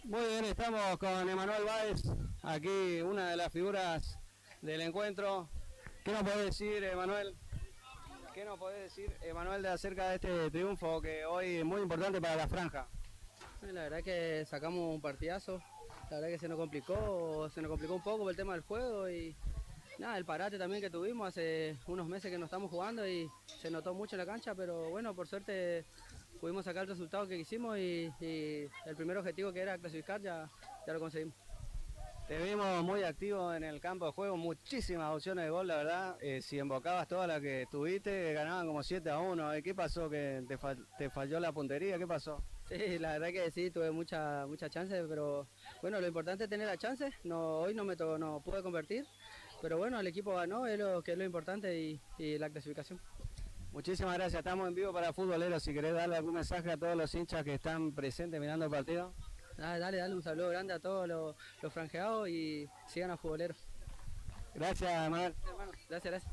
Muy bien, estamos con Emanuel Báez, aquí una de las figuras del encuentro. ¿Qué nos podés decir, Emanuel? ¿Qué nos podés decir, Emanuel, de acerca de este triunfo que hoy es muy importante para la franja? La verdad que sacamos un partidazo, la verdad que se nos complicó un poco por el tema del juego y nada, el parate también que tuvimos hace unos meses que no estamos jugando y se notó mucho en la cancha, pero bueno, por suerte pudimos sacar el resultado que quisimos y el primer objetivo que era clasificar ya lo conseguimos. Te vimos muy activo en el campo de juego, muchísimas opciones de gol, la verdad. Si embocabas todas las que tuviste, ganaban como 7-1. ¿Qué pasó? ¿Que te falló la puntería? ¿Qué pasó? Sí, la verdad que sí, tuve mucha chance, pero bueno, lo importante es tener la chance. No, hoy no pude convertir, pero bueno, el equipo ganó, es lo que es lo importante y la clasificación. Muchísimas gracias, estamos en vivo para Futboleros. Si querés darle algún mensaje a todos los hinchas que están presentes mirando el partido. Dale un saludo grande a todos los franjeados y sigan a futboleros. Gracias, Manuel. Gracias.